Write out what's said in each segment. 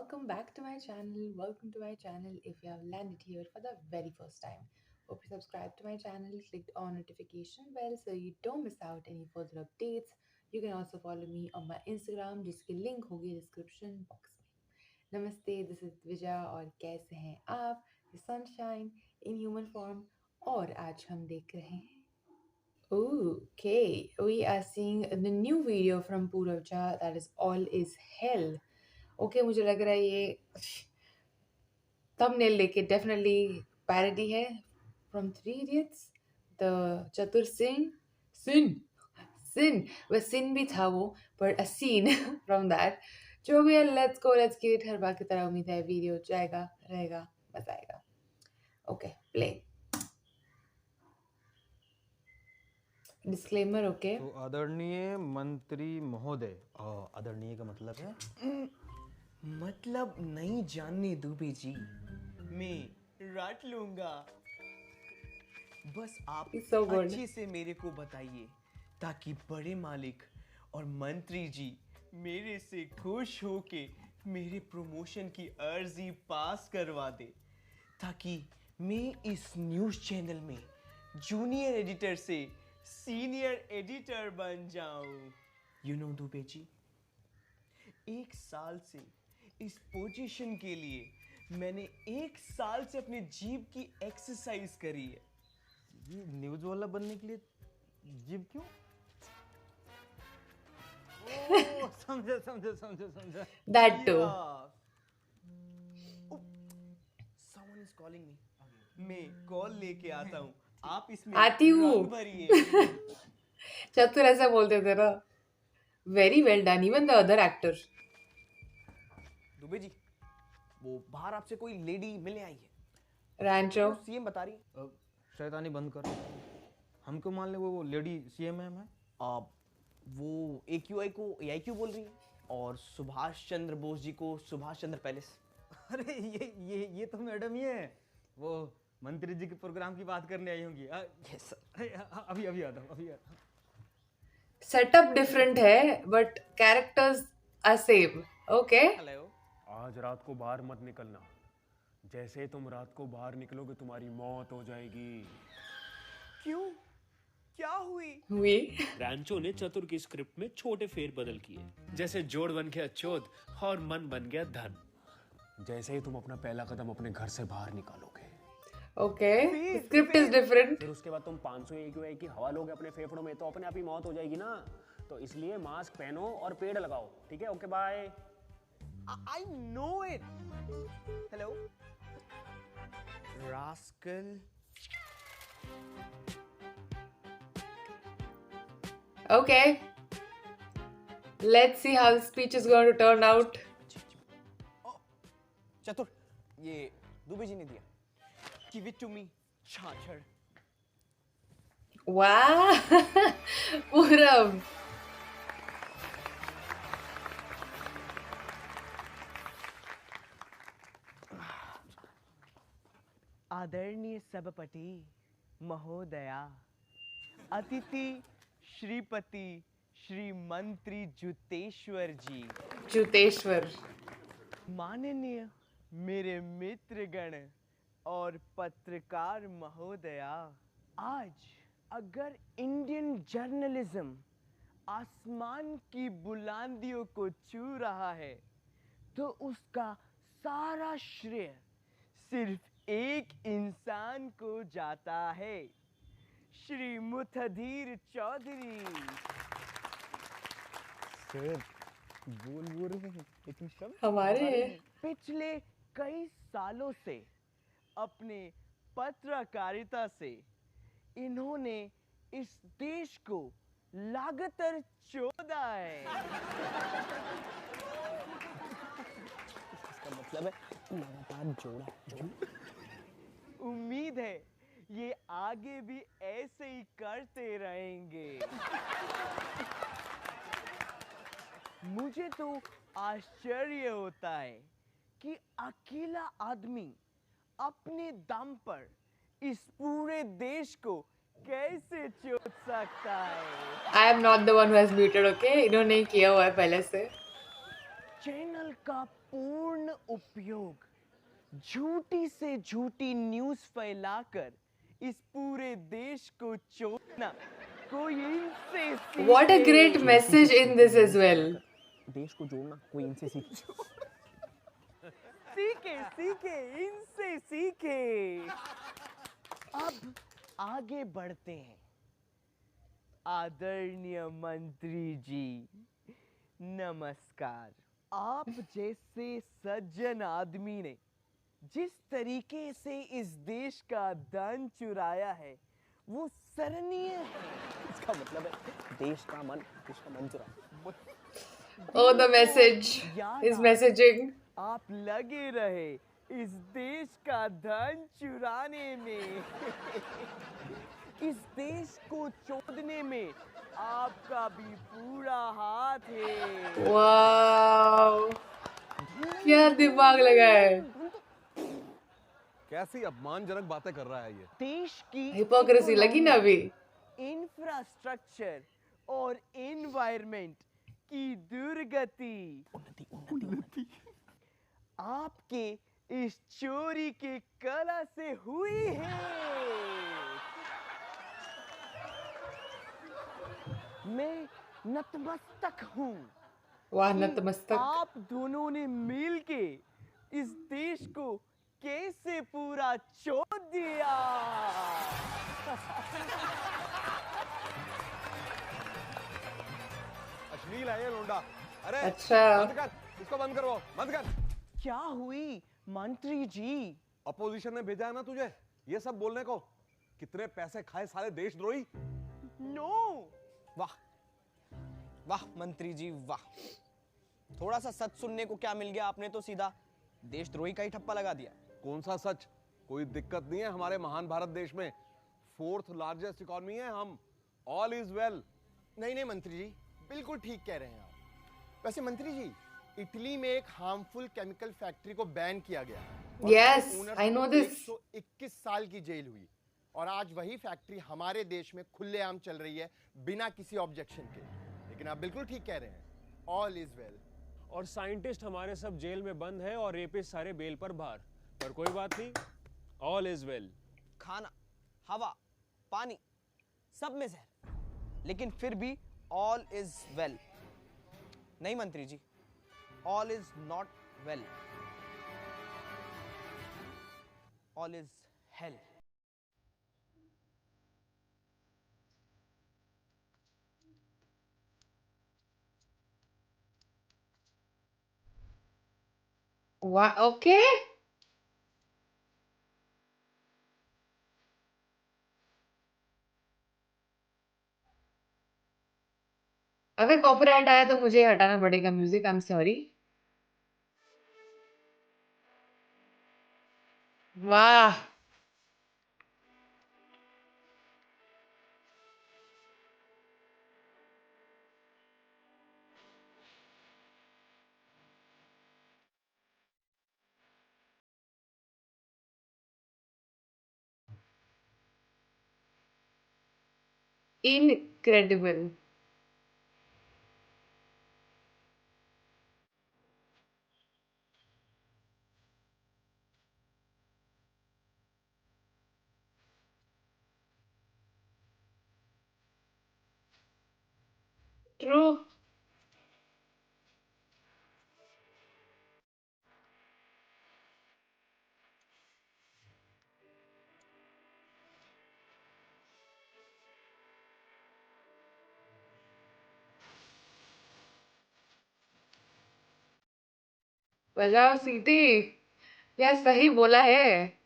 welcome back to my channel. Welcome to my channel if you have landed here for the very first time. Hope you subscribed to my channel, clicked on notification bell so you don't miss out any further updates. You can also follow me on my Instagram जिसकी link होगी description box में. नमस्ते, this is Dwija और कैसे हैं आप? Sunshine in human form. और आज हम देख रहे हैं. Okay, we are seeing the new video from Pooravcha, that is All Is Hell. Okay, मुझे लग रहा है ये thumbnail लेके definitely parody है from Three Idiots. The चतुर sin वह sin भी था वो, but a scene from that. जो भी है, let's go, let's get it. हर बार की तरह उम्मीद है वीडियो जाएगा, रहेगा, मजा आएगा. Okay, play. Disclaimer, okay? तो आदरणीय मंत्री महोदय, आदरणीय का मतलब है मतलब नहीं जानने दुबे जी, मैं रट लूंगा. बस आप It's so good. अच्छे से मेरे को बताइए ताकि बड़े मालिक और मंत्री जी मेरे से खुश होके मेरे प्रमोशन की अर्जी पास करवा दे, ताकि मैं इस न्यूज़ चैनल में जूनियर एडिटर से सीनियर एडिटर बन जाऊं. यू नो दुबे जी, 1 साल से इस पोजीशन के लिए मैंने 1 साल से अपने जीभ की एक्सरसाइज करी है. ये न्यूज वाला बनने के लिए जिम क्यों? समझा. That too. Someone is calling me. मैं कॉल लेके आता हूँ. आप इसमें आती हूँ. रंग भरिए. चतुर ऐसा बोलते थे ना. Very well done, even the other actor. Dubey ji, वो बाहर आपसे कोई लेडी मिलने आई है. रैंचो. सीएम बता रही है. शैतानी बंद कर. हमको मान ले वो लेडी सीएमएम है. वो AQI को AIQ बोल रही है और सुभाष चंद्र बोस जी को सुभाष चंद्र पैलेस. अरे ये तो मैडम ही है. वो मंत्री जी के प्रोग्राम की बात करने आई होंगी. Yes sir. अभी आता हूँ. सेटअप डिफरेंट है but characters are same. Okay. Hello. आज रात को बाहर मत निकलना. जैसे तुम रात को बाहर निकलोगे तुम्हारी मौत हो जाएगी. क्यों? क्या हुई? रैंचो ने चतुर की स्क्रिप्ट में छोटे फेरबदल किए, जैसे जोड़ बन गया चोद और मन बन गया धन. जैसे ही तुम अपना पहला कदम अपने घर से बाहर निकालोगे, ओके, स्क्रिप्ट इज डिफरेंट. फिर उसके बाद तुम 500 AQI की हवा लोगे अपने फेफड़ों में, तो अपने आप ही मौत हो जाएगी ना. तो इसलिए मास्क पहनो और पेड़ लगाओ. ठीक है? Okay, bye. I know it. Hello. Rascal. Okay. Let's see how the speech is going to turn out. चतुर, ये दुबे जी ने दिया. Give it to me, छाछड़. Wow. पूरब. आदरणीय सभापति महोदया, अतिथि श्रीपति श्री मंत्री जुतेश्वर जी, जुतेश्वर. माननीय मेरे मित्रगण और पत्रकार महोदया, आज अगर इंडियन जर्नलिज्म आसमान की बुलंदियों को छू रहा है तो उसका सारा श्रेय सिर्फ एक इंसान को जाता है, श्री मुथधीर चौधरी. सर, बोल रहे हैं लेकिन शब्द हमारे पिछले कई सालों से अपने पत्रकारिता से इन्होंने इस देश को लगातार चोदा है. इसका मतलब है लगातार जोड़ा. उम्मीद है ये आगे भी ऐसे ही करते रहेंगे. मुझे तो आश्चर्य होता है कि अकेला आदमी अपने दम पर इस पूरे देश को कैसे चोद सकता है. I am not the one who has muted, okay? इन्होंने किया हुआ है पहले से. चैनल का पूर्ण उपयोग झूठी से झूठी न्यूज़ फैलाकर इस पूरे देश को चोरना कोई इनसे What a great सीखे। message in this as well. देश को जोड़ना कोई इनसे सीखे। सीखे सीखे इनसे सीखे। अब आगे बढ़ते हैं। आदरणीय मंत्री जी, नमस्कार। आप जैसे सज्जन आदमी ने जिस तरीके से इस देश का धन चुराया है वो सराहनीय है। इसका मतलब है देश का मन, उसका मन चुरा। Oh, the message is messaging. आप लगे रहे इस देश का धन चुराने में। इस देश को चोदने में आपका भी पूरा हाथ है। Wow. क्या दिमाग लगा है। कैसी अपमानजनक बातें कर रहा है ये। देश की Hypocrisy लगी ना अभी। इंफ्रास्ट्रक्चर और एनवायरनमेंट की दुर्गति आपके इस चोरी के कला से हुई है। मैं नतमस्तक हूँ। वाह, नतमस्तक। आप दोनों ने मिलके इस देश को कैसे पूरा चोद दिया। अश्लील है ये लोंडा। अरे अच्छा। बंद कर, इसको बंद करो, बंद कर। क्या हुई मंत्री जी? अपोजिशन ने भेजा है ना तुझे ये सब बोलने को। कितने पैसे खाए सारे देशद्रोही। नो। वाह वाह मंत्री जी वाह, थोड़ा सा सच सुनने को क्या मिल गया, आपने तो सीधा देशद्रोही का ही ठप्पा लगा दिया। कौन सा सच? कोई दिक्कत नहीं है हमारे महान भारत देश में। 4th लार्जेस्ट इकोनॉमी है हम। All is well. नहीं नहीं मंत्री जी, बिल्कुल ठीक कह रहे हैं आप। वैसे मंत्री जी, इटली में एक हार्मफुल केमिकल फैक्ट्री को बैन किया गया और Yes, उसके ओनर I को know this. 121 साल की जेल हुई और आज वही फैक्ट्री हमारे देश में खुलेआम चल रही है बिना किसी ऑब्जेक्शन के। लेकिन आप बिल्कुल ठीक कह रहे हैं, ऑल इज वेल। और साइंटिस्ट हमारे सब जेल में बंद है और रेपिस्ट सारे बेल पर बाहर। पर कोई बात नहीं, ऑल इज वेल। खाना, हवा, पानी, सब में जहर, लेकिन फिर भी ऑल इज वेल। नहीं मंत्री ji, all is not well, all is hell. वाह, ओके। अगर कॉपीराइट आया तो मुझे हटाना पड़ेगा म्यूजिक। I am sorry. वाह। इनक्रेडिबल। ट्रू। बजाओ सीटी। क्या सही बोला है।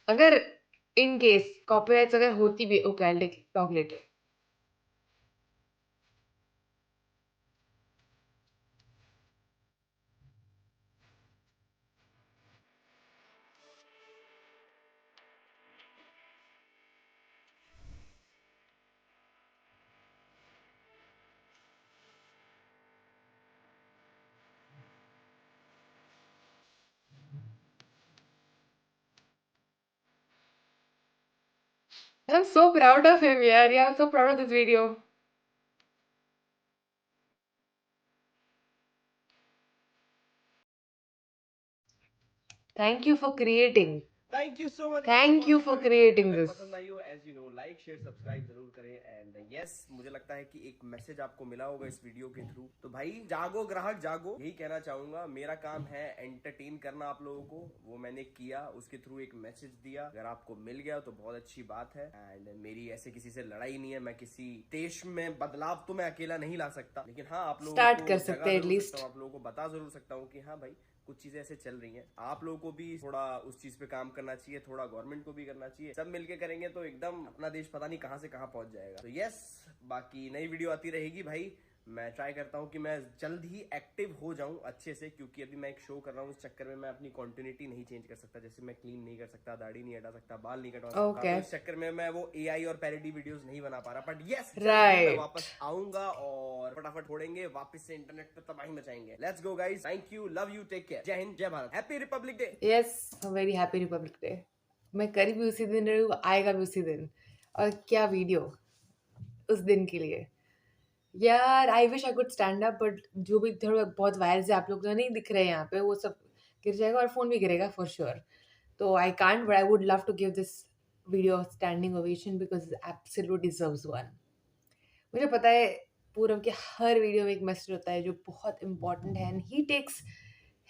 अगर इन केस कॉपीराइट्स अगर होती भी, okay I talk later. I'm so proud of him, yeah. Yeah, I'm so proud of this video. Thank you for creating. Thank you so much. Thank you for creating अगर this. पसंद आई हो as you know like share subscribe जरूर करें and yes मुझे लगता है कि एक मैसेज आपको मिला होगा इस वीडियो के थ्रू। तो भाई जागो ग्राहक जागो, यही कहना चाहूंगा। मेरा काम है एंटरटेन करना आप लोगों को, वो मैंने किया, उसके थ्रू एक मैसेज दिया। अगर आपको मिल गया तो बहुत अच्छी बात है। एंड मेरी ऐसे किसी से लड़ाई नहीं है, मैं किसी देश में बदलाव तो मैं अकेला नहीं ला सकता, लेकिन हाँ आप लोगों Start को कर जगा सकते हैं जरूर at least. सकता हूँ, आप लोगों को बता जरूर सकता हूँ कि हाँ भाई कुछ चीजें ऐसे चल रही हैं, आप लोगों को भी थोड़ा उस चीज पे काम करना चाहिए, थोड़ा गवर्नमेंट को भी करना चाहिए। सब मिलके करेंगे तो एकदम अपना देश पता नहीं कहां से कहां पहुंच जाएगा। तो यस, बाकी नई वीडियो आती रहेगी भाई। मैं ट्राई करता हूं कि मैं जल्द ही एक्टिव हो जाऊं अच्छे से, क्योंकि अभी मैं एक शो कर रहा हूं, इस चक्कर में मैं अपनी कंटिन्यूटी नहीं चेंज कर सकता। जैसे मैं क्लीन नहीं कर सकता, दाढ़ी नहीं हटा सकता, बाल नहीं कटवा सकता। Okay. तो इस चक्कर में मैं वो एआई और पैरोडी वीडियोस नहीं बना पा रहा। But yes, Right. मैं वापस आऊंगा और फटाफट फोड़ेंगे, वापस से इंटरनेट पे तबाही मचाएंगे। Let's go guys, thank you, love you, take care, जय हिंद, जय Bharat, happy republic day. Yes, a very happy Republic Day. मैं करी भी उसी दिन रही हूँ, आएगा भी उसी दिन। और क्या वीडियो उस दिन के लिए यार। I wish I could stand up, but जो भी थोड़ा बहुत वायरस है, आप लोग तो नहीं दिख रहे हैं यहाँ पे, वो सब गिर जाएगा और फोन भी गिरेगा फॉर श्योर। तो I can't, but I would love to give this video standing ovation because absolute deserves one. मुझे पता है पूरब के हर वीडियो में एक मैसेज होता है जो बहुत इंपॉर्टेंट है, and he takes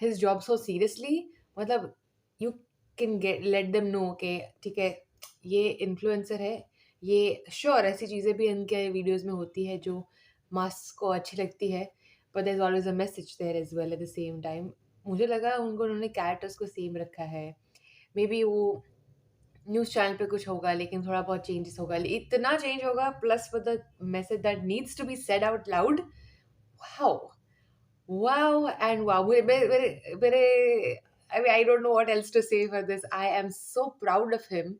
his job so seriously. मतलब you can get let them know कि ठीक है ये इन्फ्लुएंसर है, ये श्योर ऐसी चीज़ें भी इनके वीडियोस में होती है जो मास को अच्छी लगती है, but there is always a message there as well at the same time. मुझे लगा उन्होंने कैरेक्टर्स को सेम रखा है, मे बी वो न्यूज़ चैनल पे कुछ होगा लेकिन थोड़ा बहुत चेंजेस होगा, इतना चेंज होगा, plus with the message that needs to be said out loud. Wow wow and wow. मेरे I don't know what else to say for this. I am so proud of him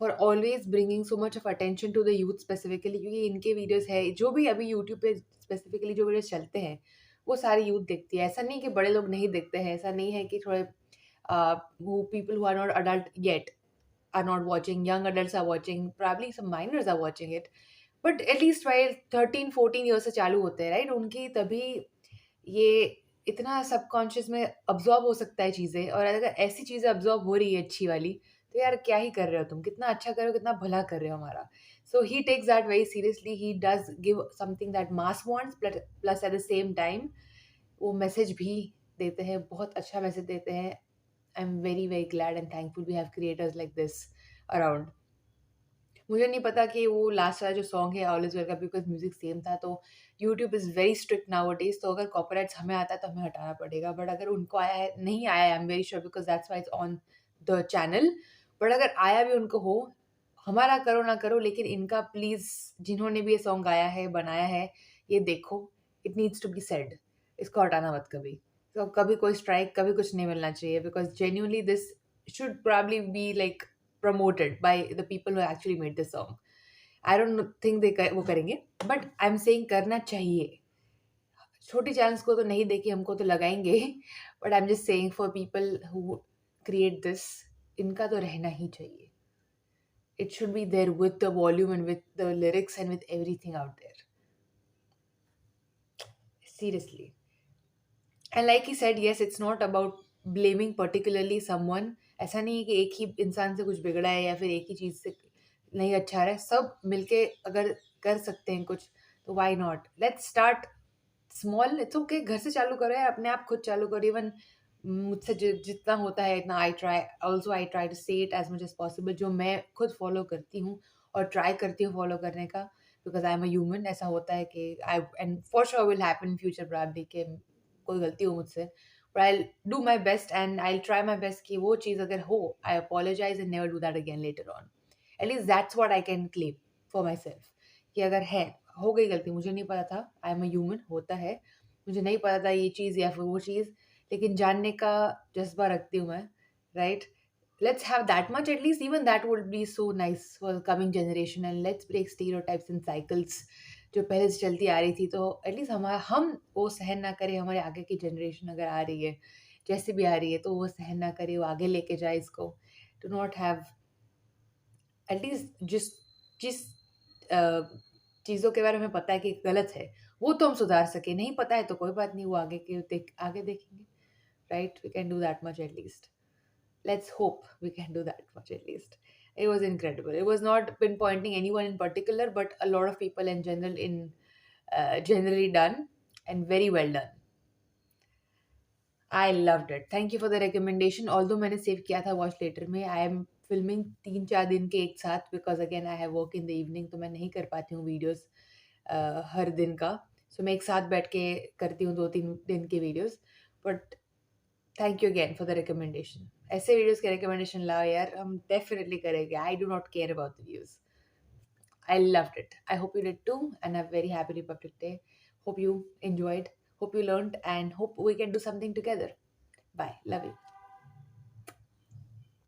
for always bringing so much of attention to the youth specifically, क्योंकि इनके videos है जो भी अभी YouTube पे specifically जो videos चलते हैं वो सारी यूथ देखती है। ऐसा नहीं कि बड़े लोग नहीं देखते हैं, ऐसा नहीं है कि थोड़े who people who are not adult yet are not watching, young adults are watching, probably some minors are watching it, but at least while 13-14 years से चालू होते हैं राइट, उनकी तभी ये इतना सबकॉन्शियस में अब्जॉर्ब हो सकता है चीज़ें। और अगर ऐसी चीज़ें अब्जॉर्ब हो रही है अच्छी वाली, तो यार क्या ही कर रहे हो तुम, कितना अच्छा कर रहे हो, कितना भला कर रहे हो हमारा। So he takes that very seriously, he does give something that mass wants, plus at the same time वो मैसेज भी देते हैं, बहुत अच्छा मैसेज देते हैं। I am very very glad and thankful we have creators like this around. मुझे नहीं पता कि वो लास्ट वाला जो सॉन्ग है ऑल इज वेल का, बिकॉज म्यूजिक सेम था, तो YouTube is very strict now days, तो अगर कॉपीराइट्स हमें आता है तो हमें हटाना पड़ेगा, बट अगर उनको आया है, नहीं आया है, आई am very sure because that's why it's on the channel, but अगर आया भी उनको हो, हमारा करो ना करो, लेकिन इनका प्लीज़, जिन्होंने भी ये सॉन्ग गाया है बनाया है, ये देखो, it needs to be said, इसको हटाना मत कभी। तो कभी कोई स्ट्राइक, कभी कुछ नहीं मिलना चाहिए, because genuinely this should probably be like promoted by the people who actually made this song. I don't think they वो करेंगे, but I'm saying करना चाहिए। छोटी चैनल्स को तो नहीं देखी, हमको तो लगाएंगे, but I'm just saying for people who create this, इनका तो रहना ही चाहिए। It should be there with the volume and with the lyrics and with everything out there. Seriously. And like he said, yes, it's not about blaming particularly someone. ऐसा नहीं है कि एक ही इंसान से कुछ बिगड़ा है या फिर एक ही चीज़ से नहीं अच्छा रहा है। सब मिलके अगर कर सकते हैं कुछ, तो why not. Let's start small, it's okay, घर से चालू करो यार, अपने आप खुद चालू करो। इवन मुझसे जितना होता है इतना I try to say it as much as possible, जो मैं खुद फॉलो करती हूँ और ट्राई करती हूँ फॉलो करने का, because I am a human. ऐसा होता है कि I, and for sure will happen in future probably कि कोई गलती हो मुझसे, but I do my best and I try my best कि वो चीज़ अगर हो, I apologise and never do that again later on. At least that's what I can claim for myself, कि अगर है, हो गई गलती, मुझे नहीं पता था, आई एम अ ह्यूमन, होता है, मुझे नहीं पता था ये चीज़ या फिर वो चीज़, लेकिन जानने का जज्बा रखती हूँ मैं, right. Let's have that much, at least even that would be so nice for the coming generation, and let's break stereotypes and cycles जो पहले से चलती आ रही थी, तो एटलीस्ट हम वो सहन ना करें, हमारे आगे की जनरेशन अगर आ रही है, जैसे भी आ रही है, तो वो सहन ना करे, वो आगे लेके जाए इसको, टू नॉट हैव एटलीस्ट जिस जिस चीज़ों के बारे में पता है कि गलत है वो तो हम सुधार सके, नहीं पता है तो कोई बात नहीं, वो आगे देखेंगे, right? We can do that much at least. Let's hope we can do that much at least. It was incredible. It was not pinpointing anyone in particular, but a lot of people in general, generally done and very well done. I loved it. Thank you for the recommendation. Although मैंने save किया था watch later में, I am filming 3-4 दिन के एक साथ because again I have work in the evening, तो मैं नहीं कर पाती हूँ videos हर दिन का. So मैं एक साथ बैठ के करती हूँ 2-3 दिन के videos. But thank you again for the recommendation. ऐसे वीडियोस के रिकमेंडेशन लाओ यार, हम डेफिनेटली करेंगे. I do not care about the views. I loved it. I hope you did too, and a very happy Republic Day. Hope you enjoyed, hope you learned, and hope we can do something together. Bye. Love you.